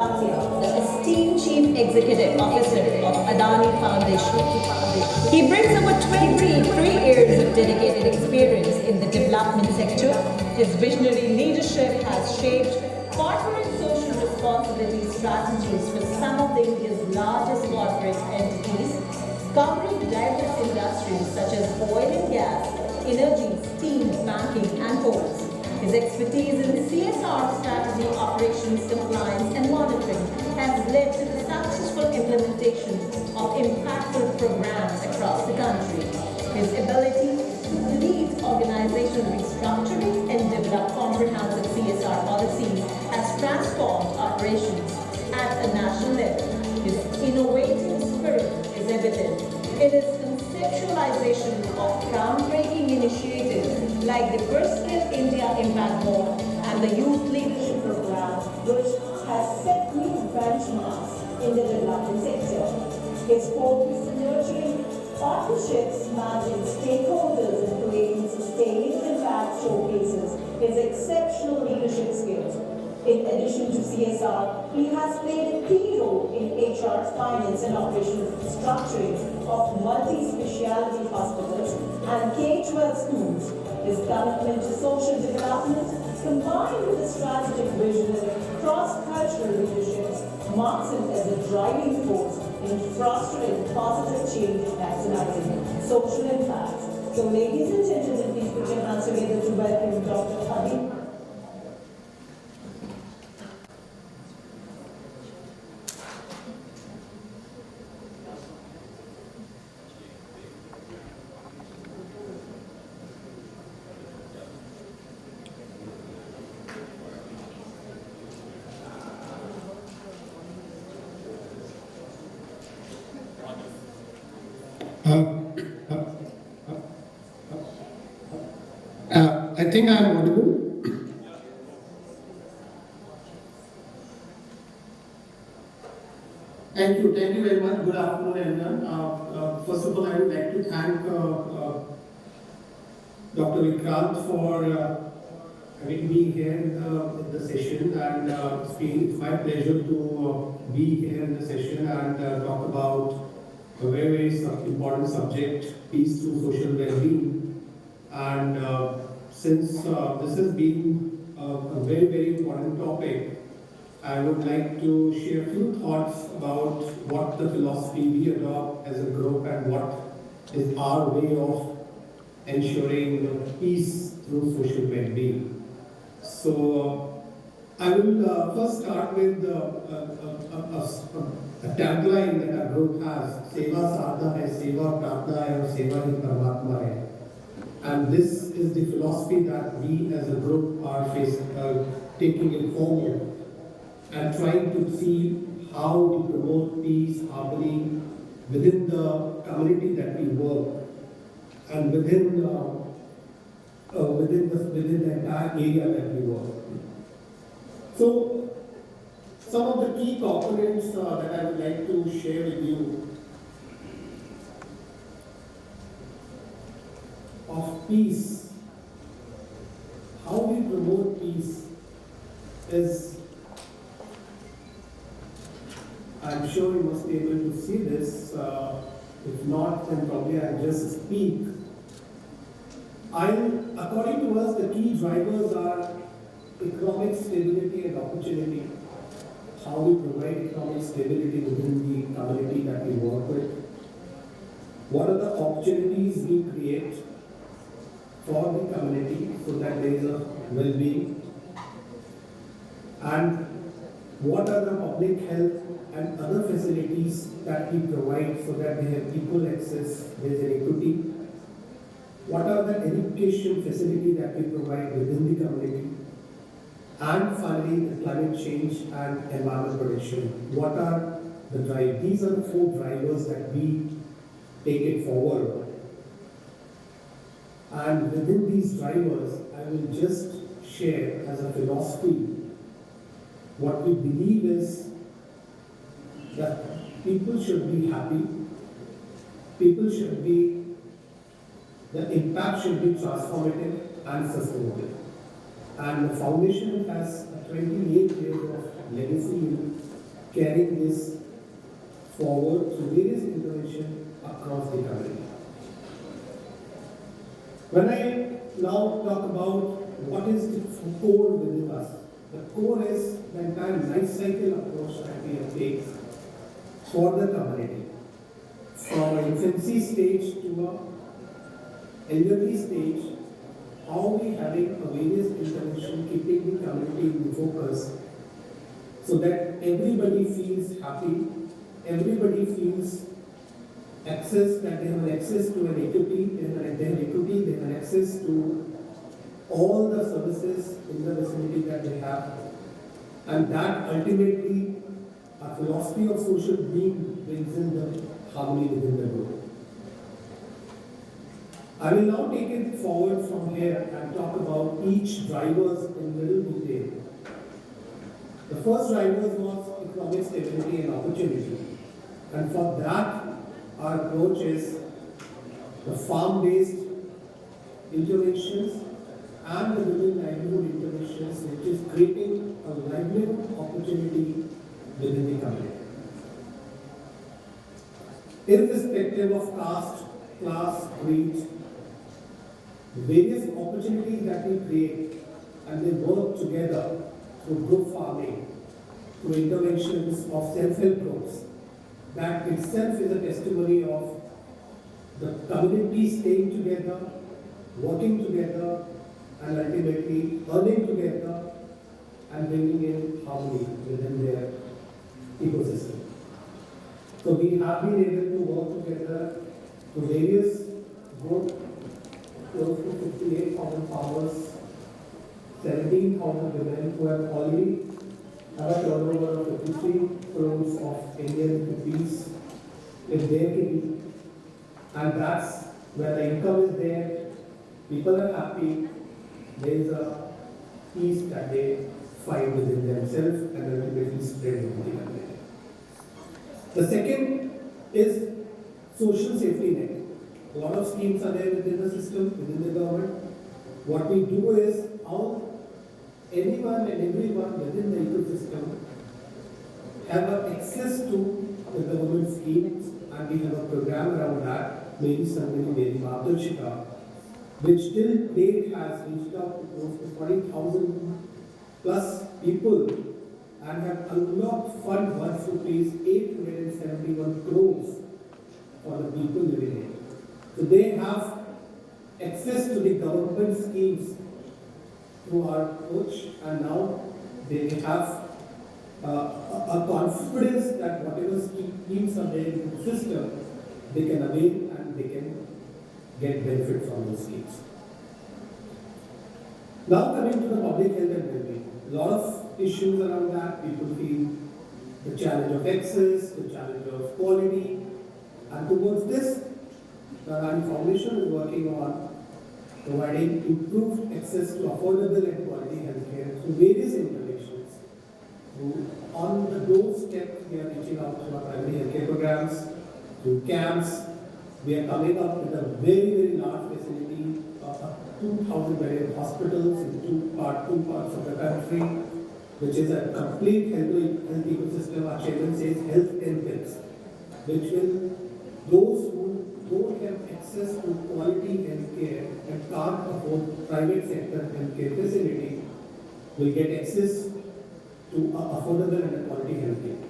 Lakhatia, the esteemed Chief Executive Officer of Adani Foundation. He brings over 23 years of dedicated experience in the development sector. His visionary leadership has shaped corporate social responsibility strategies for some of India's largest corporate entities, covering diverse industries such as oil and gas, energy, steel, banking, and ports. His expertise in CSR strategy, operations, compliance, and monitoring has led to the successful implementation of impactful programs across the country. His ability to lead organizational restructuring and develop comprehensive CSR policies has transformed operations at a national level. His innovative spirit is evident in his conceptualization of groundbreaking initiatives like the First Skill India Impact Board and the Youth Leadership Program, which has set new benchmarks in the development sector. His focus in nurturing partnerships, managing stakeholders, and creating sustainable impact showcases his exceptional leadership skills. In addition to CSR, he has played a key role in HR, finance, and operational structuring of multi-speciality hospitals and K-12 schools. His commitment to social development, combined with a strategic vision and cross-cultural leadership, marks him as a driving force in fostering positive change and maximizing social impact. So, ladies and gentlemen, please put your hands together to welcome Dr. Abhishek. I think I am audible. Thank you very much. Good afternoon, everyone. First of all, I would like to thank Dr. Vikrant for having me here in the session, and it's my pleasure to be here in the session and talk about a very important subject, peace through social well-being. And since this has been a very important topic, I would like to share a few thoughts about what the philosophy we adopt as a group and what is our way of ensuring peace through social well-being. So I will first start with a tagline that our group has: Seva Sadha hai, Seva Prarthna hai, aur Seva hi Paramatma hai. And this is the philosophy that we as a group are taking it forward and trying to see how to promote peace, harmony within the community that we work and within the entire area that we work. So, some of the key components that I would like to share with you of peace, how we promote peace is, I'm sure you must be able to see this. If not, then probably I'll just speak. According to us, the key drivers are economic stability and opportunity. How we provide economic stability within the community that we work with. What are the opportunities we create for the community so that there is a well-being? And what are the public health and other facilities that we provide so that they have equal access, there is an equity? What are the education facilities that we provide within the community? And finally, the climate change and environment protection. What are the drivers? These are the four drivers that we take it forward. And within these drivers, I will just share as a philosophy what we believe is that people should be happy, the impact should be transformative and sustainable. And the foundation has 28 years of legacy carrying this forward through various interventions across the community. When I now talk about what is the core within us, the core is the entire life cycle approach that we have taken for the community, from an infancy stage to a elderly stage, how we having a various intervention keeping the community in the focus so that everybody feels happy, everybody feels access, that they have access to an equity, they have access to all the services in the vicinity that they have, and that ultimately a philosophy of social being brings in the harmony within the group. I will now take it forward from here and talk about each drivers in little detail. The first driver was economic stability and opportunity, and for that our approach is the farm-based interventions and the within livelihood interventions, which is creating a livelihood opportunity within the community. Irrespective of caste, class, creed, the various opportunities that we create and they work together through group farming, through interventions of self-help groups, that itself is a testimony of the community staying together, working together, and ultimately earning together and bringing in harmony within their ecosystem. So we have been able to work together to various groups, close to 58,000 farmers, 17,000 women who have already have a turnover of 53 crores of Indian rupees in their kitty, and that's where the income is there, people are happy, there is a peace that they find within themselves and ultimately spread within the community. The second is social safety net. A lot of schemes are there within the system, within the government. What we do is how anyone and everyone within the ecosystem have access to the government schemes, and we have a program around that, Meri Sangani Meri Margdarshika, which till date has reached out to close to 40,000 plus people and have unlocked fund worth rupees 871 crores for the people living in it. So they have access to the government schemes through our approach, and now they have a confidence that whatever schemes are there in the system, they can avail and they can get benefit from those schemes. Now coming to the public health and well-being, a lot of issues around that. People feel the challenge of access, the challenge of quality, and towards this, the Adani Foundation is working on providing improved access to affordable and quality healthcare through various interventions. On the doorstep, we are reaching out to our primary healthcare programs, through camps. We are coming up with a very, very large facility of 2,000-bedded hospitals in two parts of the country, which is a complete health ecosystem. Our chairman says health benefits, which will those who don't have access to quality healthcare and can't afford private sector healthcare facility will get access to affordable and quality healthcare.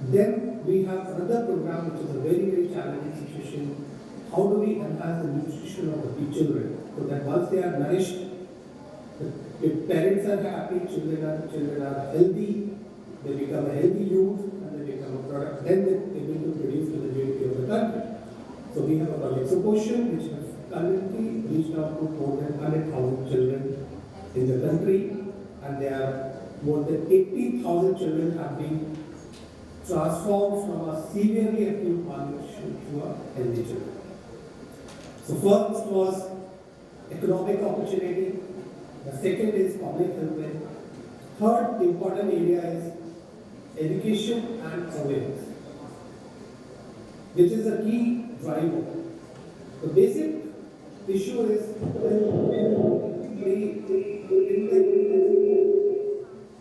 Then we have another program which is a very, very challenging situation. How do we enhance the nutrition of the children so that once they are nourished, the parents are happy, children are healthy, they become a healthy youth and they become a product, then they're able to produce the majority of the country. So we have a project Support, which has currently reached out to more than 100,000 children in the country, and there are more than 80,000 children have been transformed from a severely acute malnutrition to a healthy children. So first was economic opportunity. The second is public health. Third important area is education and awareness, which is a key driver. The basic issue is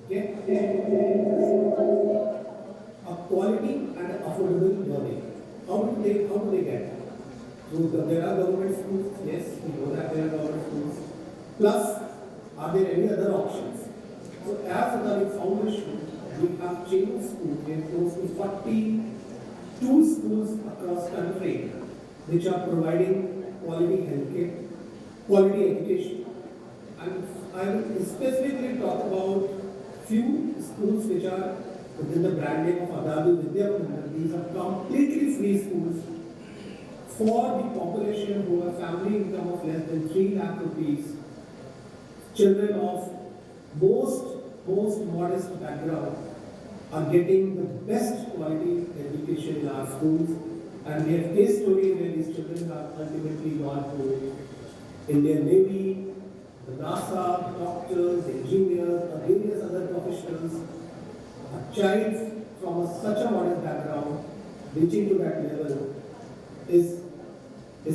get how do they get? There are government schools, yes, we know that there are government schools. Plus, are there any other options? So as Adani Foundation, we have changed schools. We have close to 42 schools across country which are providing quality healthcare, quality education. And I will specifically talk about few schools which are within the brand name of Adani Vidya Mandir. These are completely free schools for the population who have family income of less than 3 lakh rupees, children of most modest background are getting the best quality education in our schools. And we have case stories where these children have ultimately gone to Indian Navy, the NASA, doctors, engineers, or various other professionals. A child from such a modest background reaching to that level is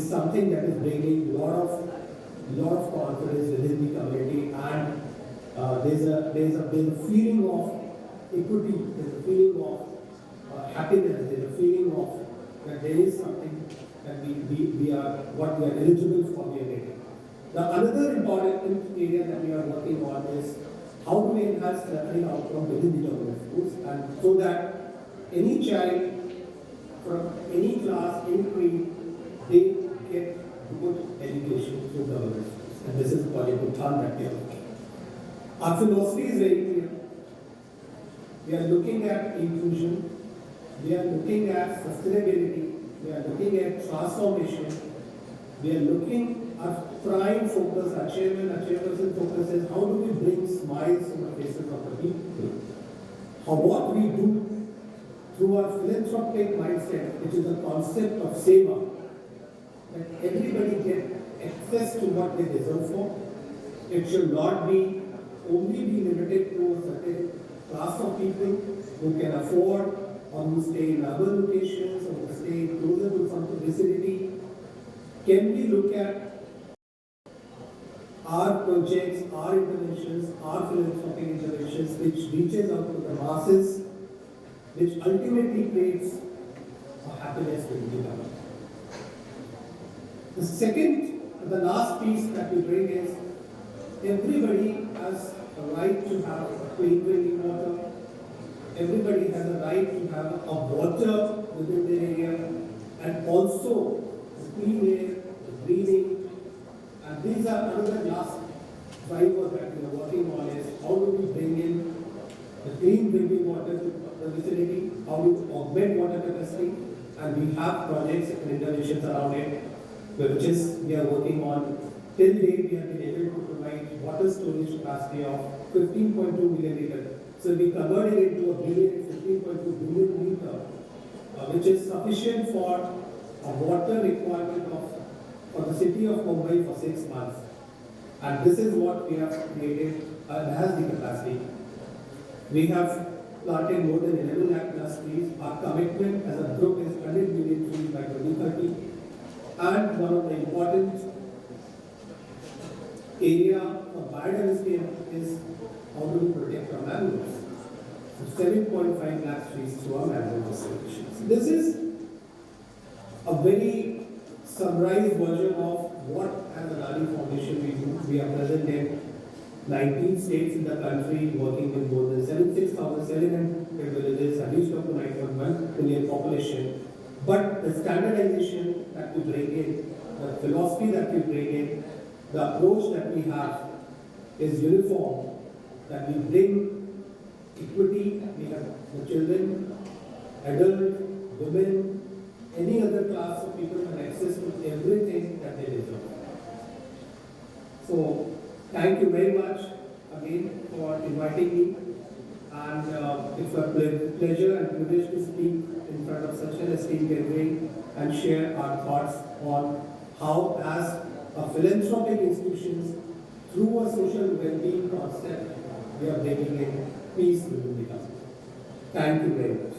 something that is bringing lot of confidence within the community, and there's a feeling of equity, there's a feeling of happiness, there's a feeling of that there is something that we are eligible for, we are getting. Now another important area that we are working on is how do we enhance learning outcome within the government schools, and so that any child from any class, any grade, they get good education through government schools. And this is Project Uthan that we are looking. Our philosophy is very clear. We are looking at inclusion, we are looking at sustainability, we are looking at transformation, we are looking at prime focus, our chairperson focus is how do we bring smiles on the faces of the people. What we do through our philanthropic mindset, which is a concept of seva, that everybody get access to what they deserve for. It should not be only be limited to a certain class of people who can afford or who stay in urban locations or who stay closer to some vicinity. Can we look at our projects, our interventions, our philanthropic interventions which reaches out to the masses, which ultimately creates a happiness within the government. The last piece that we bring is everybody has a right to have clean drinking water. Everybody has a right to have a water within their area, and also clean air, breathing. And these are another last driver that we are working on is how do we bring in the clean drinking water to the vicinity, how do we augment water capacity, and we have projects and interventions around it, which is we are working on. Till date, we have been able to provide water storage capacity of 15.2 million liters. So we converted it into a billion, 15.2 billion liters, which is sufficient for a water requirement for the city of Mumbai for 6 months. And this is what we have created and has the capacity. We have planted more than 11 lakh plus trees. Our commitment as a group is 100 million trees by 2030. And one of the important area for biodiversity is how do we protect our mangroves. So 7.5 lakh trees through our mangrove restorations. This is a very summarized version of what as a Adani Foundation we do. We are present in 19 states in the country, working with more than 6,700 villages and reached up to 9.1 million population. But the standardization that we bring in, the philosophy that we bring in, the approach that we have is uniform, that we bring equity, we have the children, adult, women, any other class of people have access to everything that they deserve. So, thank you very much again for inviting me, and it's a pleasure and privilege to speak in front of such an esteemed gathering and share our thoughts on how as a philanthropic institutions through a social well-being concept we are bringing in peace within the country. Thank you very much.